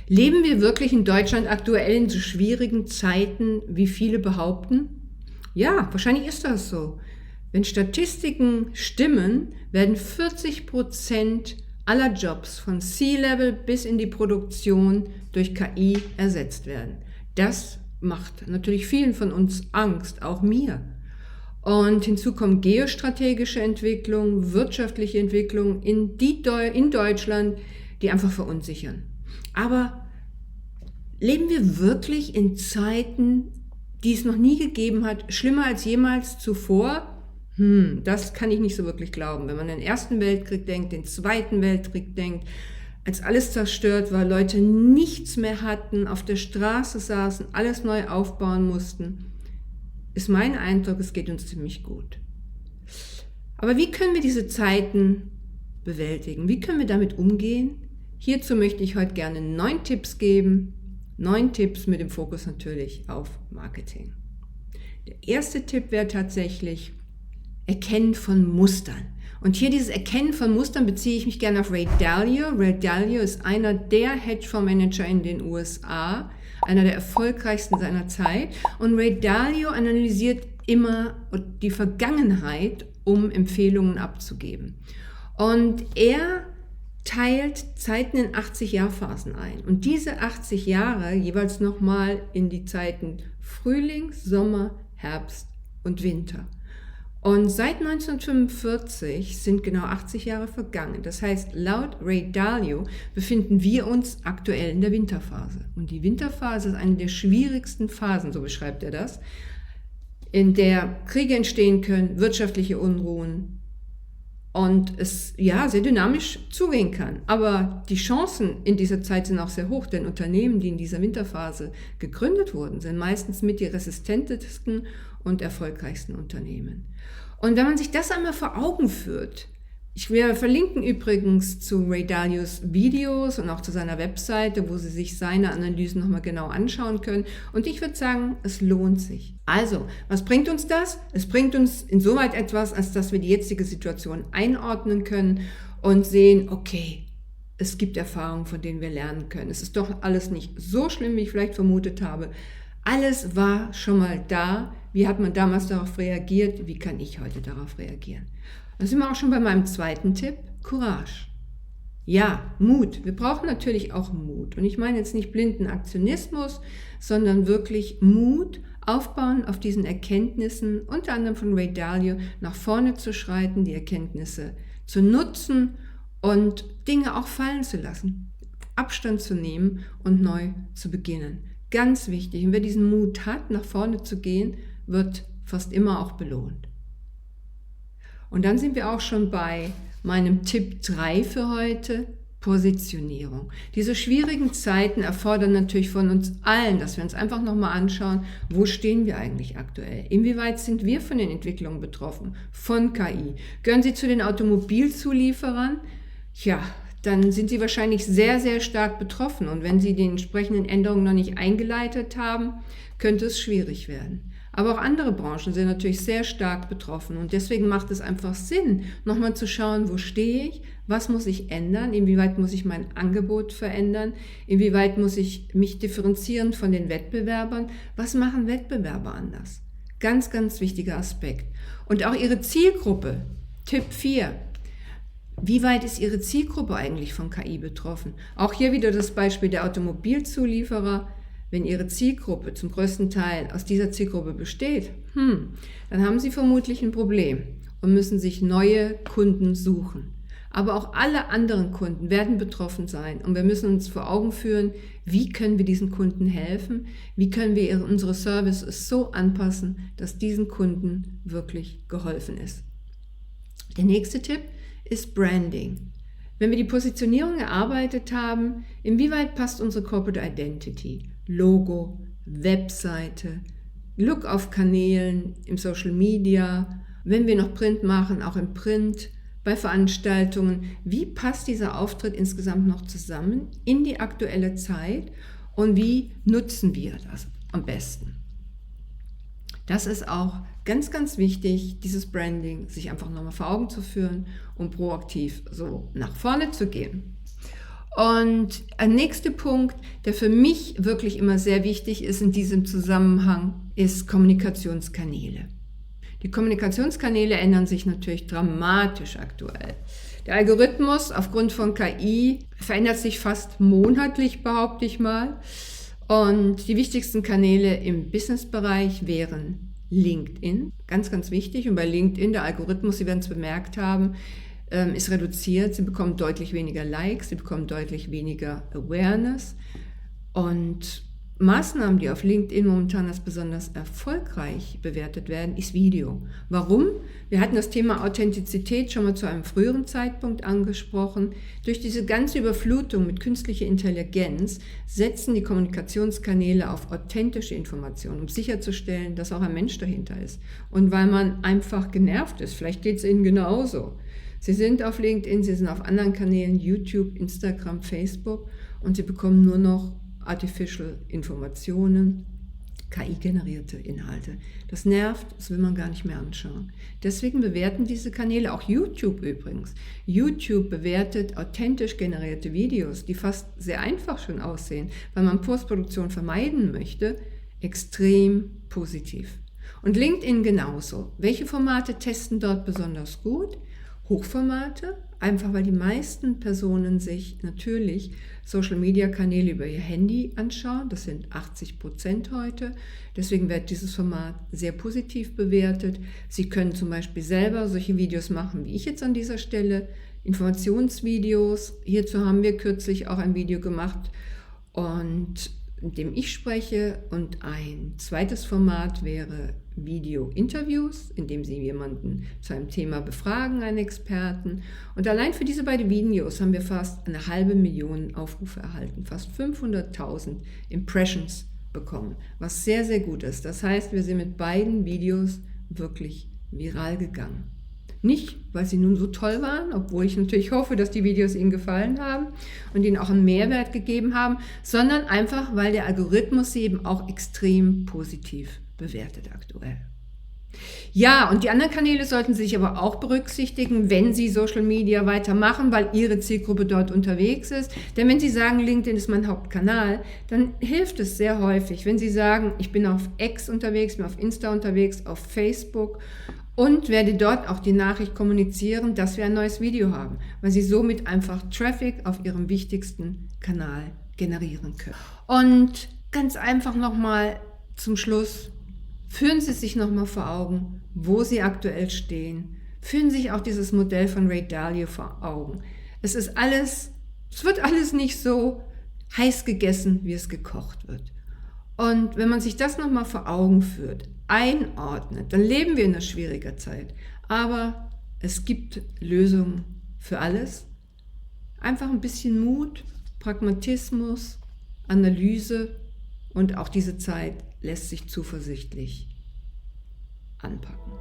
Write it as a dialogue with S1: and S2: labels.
S1: Leben wir wirklich in Deutschland aktuell in so schwierigen Zeiten, wie viele behaupten? Ja, wahrscheinlich ist das so. Wenn Statistiken stimmen, werden 40% aller Jobs von C-Level bis in die Produktion durch KI ersetzt werden. Das macht natürlich vielen von uns Angst, auch mir. Und hinzu kommt geostrategische Entwicklung, wirtschaftliche Entwicklung in Deutschland, die einfach verunsichern. Aber leben wir wirklich in Zeiten, die es noch nie gegeben hat, schlimmer als jemals zuvor? Das kann ich nicht so wirklich glauben. Wenn man an den Ersten Weltkrieg denkt, den Zweiten Weltkrieg denkt, als alles zerstört war, Leute nichts mehr hatten, auf der Straße saßen, alles neu aufbauen mussten, ist mein Eindruck, es geht uns ziemlich gut. Aber wie können wir diese Zeiten bewältigen? Wie können wir damit umgehen? Hierzu möchte ich heute gerne 9 Tipps geben. 9 Tipps mit dem Fokus natürlich auf Marketing. Der erste Tipp wäre tatsächlich Erkennen von Mustern. Und hier dieses Erkennen von Mustern beziehe ich mich gerne auf Ray Dalio. Ray Dalio ist einer der Hedgefondsmanager in den USA, einer der erfolgreichsten seiner Zeit. Und Ray Dalio analysiert immer die Vergangenheit, um Empfehlungen abzugeben. Und er teilt Zeiten in 80-Jahr-Phasen ein. Und diese 80 Jahre jeweils nochmal in die Zeiten Frühling, Sommer, Herbst und Winter. Und seit 1945 sind genau 80 Jahre vergangen. Das heißt, laut Ray Dalio befinden wir uns aktuell in der Winterphase. Und die Winterphase ist eine der schwierigsten Phasen, so beschreibt er das, in der Kriege entstehen können, wirtschaftliche Unruhen und es sehr dynamisch zugehen kann. Aber die Chancen in dieser Zeit sind auch sehr hoch, denn Unternehmen, die in dieser Winterphase gegründet wurden, sind meistens mit die resistentesten und erfolgreichsten Unternehmen. Und wenn man sich das einmal vor Augen führt, wir verlinken übrigens zu Ray Dalios Videos und auch zu seiner Webseite, wo Sie sich seine Analysen nochmal genau anschauen können. Und ich würde sagen, es lohnt sich. Also, was bringt uns das? Es bringt uns insoweit etwas, als dass wir die jetzige Situation einordnen können und sehen, okay, es gibt Erfahrungen, von denen wir lernen können. Es ist doch alles nicht so schlimm, wie ich vielleicht vermutet habe. Alles war schon mal da. Wie hat man damals darauf reagiert? Wie kann ich heute darauf reagieren? Da sind wir auch schon bei meinem zweiten Tipp, Courage. Ja, Mut. Wir brauchen natürlich auch Mut. Und ich meine jetzt nicht blinden Aktionismus, sondern wirklich Mut, aufbauen auf diesen Erkenntnissen, unter anderem von Ray Dalio, nach vorne zu schreiten, die Erkenntnisse zu nutzen und Dinge auch fallen zu lassen, Abstand zu nehmen und neu zu beginnen. Ganz wichtig. Und wer diesen Mut hat, nach vorne zu gehen, wird fast immer auch belohnt. Und dann sind wir auch schon bei meinem Tipp 3 für heute, Positionierung. Diese schwierigen Zeiten erfordern natürlich von uns allen, dass wir uns einfach nochmal anschauen, wo stehen wir eigentlich aktuell? Inwieweit sind wir von den Entwicklungen betroffen, von KI? Gehören Sie zu den Automobilzulieferern? Ja, dann sind Sie wahrscheinlich sehr, sehr stark betroffen. Und wenn Sie die entsprechenden Änderungen noch nicht eingeleitet haben, könnte es schwierig werden. Aber auch andere Branchen sind natürlich sehr stark betroffen. Und deswegen macht es einfach Sinn, nochmal zu schauen, wo stehe ich, was muss ich ändern, inwieweit muss ich mein Angebot verändern, inwieweit muss ich mich differenzieren von den Wettbewerbern, was machen Wettbewerber anders? Ganz, ganz wichtiger Aspekt. Und auch Ihre Zielgruppe, Tipp 4. Wie weit ist Ihre Zielgruppe eigentlich von KI betroffen? Auch hier wieder das Beispiel der Automobilzulieferer. Wenn Ihre Zielgruppe zum größten Teil aus dieser Zielgruppe besteht, dann haben Sie vermutlich ein Problem und müssen sich neue Kunden suchen. Aber auch alle anderen Kunden werden betroffen sein und wir müssen uns vor Augen führen, wie können wir diesen Kunden helfen, wie können wir unsere Services so anpassen, dass diesen Kunden wirklich geholfen ist. Der nächste Tipp ist Branding. Wenn wir die Positionierung erarbeitet haben, inwieweit passt unsere Corporate Identity, Logo, Webseite, Look auf Kanälen, im Social Media, wenn wir noch Print machen, auch im Print, bei Veranstaltungen, wie passt dieser Auftritt insgesamt noch zusammen in die aktuelle Zeit und wie nutzen wir das am besten? Das ist auch ganz, ganz wichtig, dieses Branding, sich einfach nochmal vor Augen zu führen und proaktiv so nach vorne zu gehen. Und ein nächster Punkt, der für mich wirklich immer sehr wichtig ist in diesem Zusammenhang, ist Kommunikationskanäle. Die Kommunikationskanäle ändern sich natürlich dramatisch aktuell. Der Algorithmus aufgrund von KI verändert sich fast monatlich, behaupte ich mal. Und die wichtigsten Kanäle im Businessbereich wären LinkedIn, ganz, ganz wichtig. Und bei LinkedIn, der Algorithmus, Sie werden es bemerkt haben, ist reduziert. Sie bekommen deutlich weniger Likes, sie bekommen deutlich weniger Awareness. Und Maßnahmen, die auf LinkedIn momentan als besonders erfolgreich bewertet werden, ist Video. Warum? Wir hatten das Thema Authentizität schon mal zu einem früheren Zeitpunkt angesprochen. Durch diese ganze Überflutung mit künstlicher Intelligenz setzen die Kommunikationskanäle auf authentische Informationen, um sicherzustellen, dass auch ein Mensch dahinter ist. Und weil man einfach genervt ist, vielleicht geht es Ihnen genauso. Sie sind auf LinkedIn, Sie sind auf anderen Kanälen, YouTube, Instagram, Facebook, und Sie bekommen nur noch Artificial Informationen, KI-generierte Inhalte. Das nervt, das will man gar nicht mehr anschauen. Deswegen bewerten diese Kanäle, auch YouTube übrigens. YouTube bewertet authentisch generierte Videos, die fast sehr einfach schon aussehen, weil man Postproduktion vermeiden möchte, extrem positiv. Und LinkedIn genauso. Welche Formate testen dort besonders gut? Hochformate, einfach weil die meisten Personen sich natürlich Social-Media-Kanäle über ihr Handy anschauen. Das sind 80% heute. Deswegen wird dieses Format sehr positiv bewertet. Sie können zum Beispiel selber solche Videos machen, wie ich jetzt an dieser Stelle, Informationsvideos. Hierzu haben wir kürzlich auch ein Video gemacht, und in dem ich spreche, und ein zweites Format wäre Video-Interviews, in dem Sie jemanden zu einem Thema befragen, einen Experten. Und allein für diese beiden Videos haben wir fast 500.000 Aufrufe erhalten, fast 500.000 Impressions bekommen, was sehr, sehr gut ist. Das heißt, wir sind mit beiden Videos wirklich viral gegangen. Nicht, weil sie nun so toll waren, obwohl ich natürlich hoffe, dass die Videos Ihnen gefallen haben und Ihnen auch einen Mehrwert gegeben haben, sondern einfach, weil der Algorithmus sie eben auch extrem positiv bewertet aktuell. Ja, und die anderen Kanäle sollten Sie sich aber auch berücksichtigen, wenn Sie Social Media weitermachen, weil Ihre Zielgruppe dort unterwegs ist. Denn wenn Sie sagen, LinkedIn ist mein Hauptkanal, dann hilft es sehr häufig, wenn Sie sagen, ich bin auf X unterwegs, bin auf Insta unterwegs, auf Facebook, und werde dort auch die Nachricht kommunizieren, dass wir ein neues Video haben, weil Sie somit einfach Traffic auf Ihrem wichtigsten Kanal generieren können. Und ganz einfach nochmal zum Schluss, führen Sie sich nochmal vor Augen, wo Sie aktuell stehen. Führen Sie sich auch dieses Modell von Ray Dalio vor Augen. Es wird alles nicht so heiß gegessen, wie es gekocht wird. Und wenn man sich das nochmal vor Augen führt, einordnet, dann leben wir in einer schwierigen Zeit. Aber es gibt Lösungen für alles. Einfach ein bisschen Mut, Pragmatismus, Analyse, und auch diese Zeit lässt sich zuversichtlich anpacken.